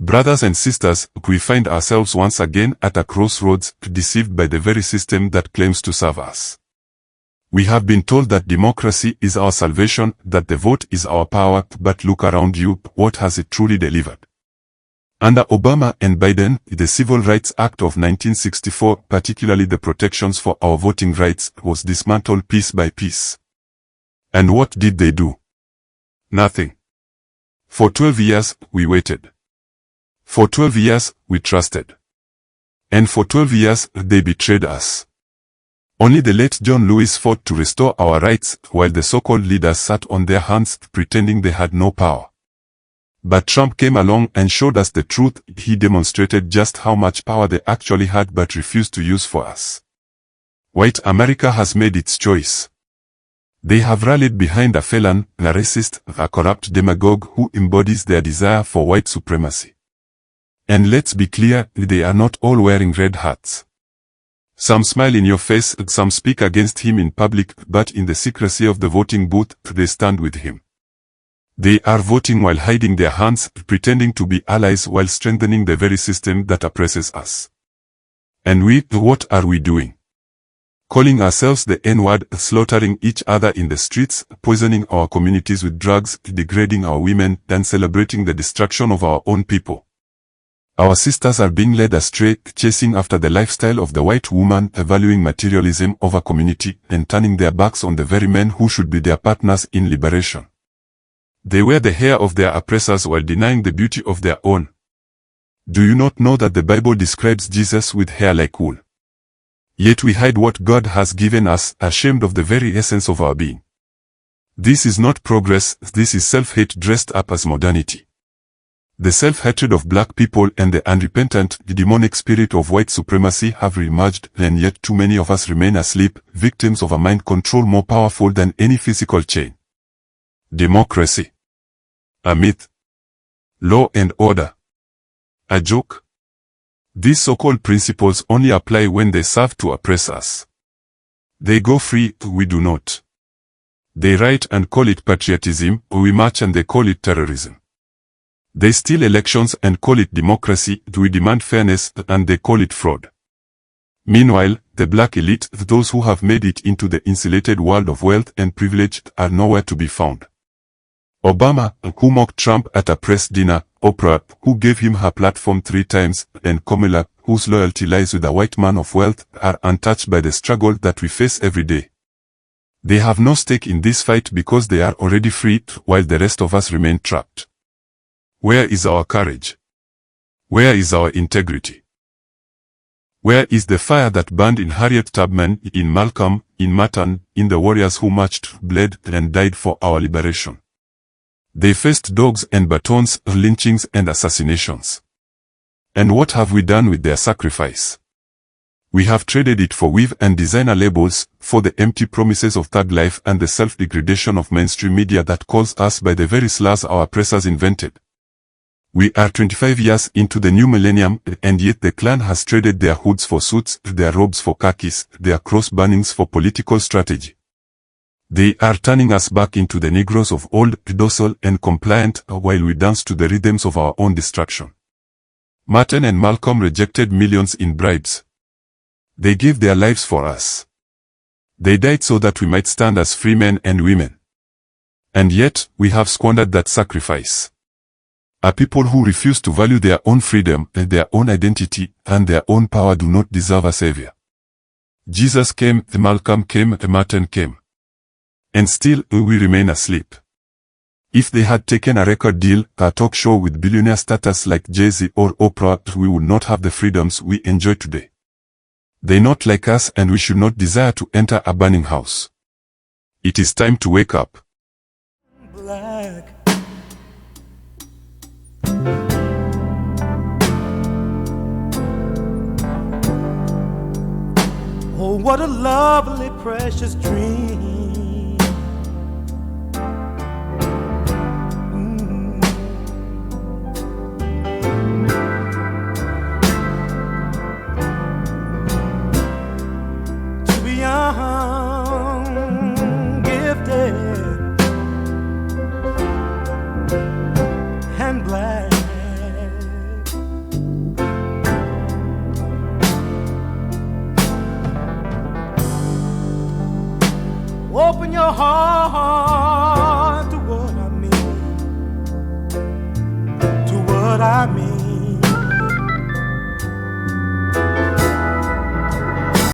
Brothers and sisters, we find ourselves once again at a crossroads, deceived by the very system that claims to serve us. We have been told that democracy is our salvation, that the vote is our power, but look around you, what has it truly delivered? Under Obama and Biden, the Civil Rights Act of 1964, particularly the protections for our voting rights, was dismantled piece by piece. And what did they do? Nothing. For 12 years, we waited. For 12 years, we trusted. And for 12 years, they betrayed us. Only the late John Lewis fought to restore our rights, while the so-called leaders sat on their hands, pretending they had no power. But Trump came along and showed us the truth. He demonstrated just how much power they actually had but refused to use for us. White America has made its choice. They have rallied behind a felon, a racist, a corrupt demagogue who embodies their desire for white supremacy. And let's be clear, they are not all wearing red hats. Some smile in your face, some speak against him in public, but in the secrecy of the voting booth, they stand with him. They are voting while hiding their hands, pretending to be allies while strengthening the very system that oppresses us. And we, what are we doing? Calling ourselves the N-word, slaughtering each other in the streets, poisoning our communities with drugs, degrading our women, and celebrating the destruction of our own people. Our sisters are being led astray, chasing after the lifestyle of the white woman, valuing materialism over community, and turning their backs on the very men who should be their partners in liberation. They wear the hair of their oppressors while denying the beauty of their own. Do you not know that the Bible describes Jesus with hair like wool? Yet we hide what God has given us, ashamed of the very essence of our being. This is not progress, this is self-hate dressed up as modernity. The self-hatred of black people and the unrepentant, demonic spirit of white supremacy have re-emerged, and yet too many of us remain asleep, victims of a mind control more powerful than any physical chain. Democracy. A myth. Law and order. A joke. These so-called principles only apply when they serve to oppress us. They go free, we do not. They write and call it patriotism, we march and they call it terrorism. They steal elections and call it democracy, we demand fairness, and they call it fraud. Meanwhile, the black elite, those who have made it into the insulated world of wealth and privilege, are nowhere to be found. Obama, who mocked Trump at a press dinner, Oprah, who gave him her platform 3 times, and Kamala, whose loyalty lies with a white man of wealth, are untouched by the struggle that we face every day. They have no stake in this fight because they are already free, while the rest of us remain trapped. Where is our courage? Where is our integrity? Where is the fire that burned in Harriet Tubman, in Malcolm, in Martin, in the warriors who marched, bled, and died for our liberation? They faced dogs and batons, lynchings and assassinations. And what have we done with their sacrifice? We have traded it for weave and designer labels, for the empty promises of thug life and the self-degradation of mainstream media that calls us by the very slurs our oppressors invented. We are 25 years into the new millennium, and yet the Klan has traded their hoods for suits, their robes for khakis, their cross burnings for political strategy. They are turning us back into the Negroes of old, docile and compliant, while we dance to the rhythms of our own destruction. Martin and Malcolm rejected millions in bribes. They gave their lives for us. They died so that we might stand as free men and women. And yet, we have squandered that sacrifice. A people who refuse to value their own freedom, their own identity, and their own power do not deserve a savior. Jesus came, Malcolm came, Martin came. And still, we remain asleep. If they had taken a record deal, a talk show with billionaire status like Jay-Z or Oprah, we would not have the freedoms we enjoy today. They not like us, and we should not desire to enter a burning house. It is time to wake up. Black. Oh, what a lovely, precious dream. To be young, gifted, and black. so hard to what I mean, to what I mean.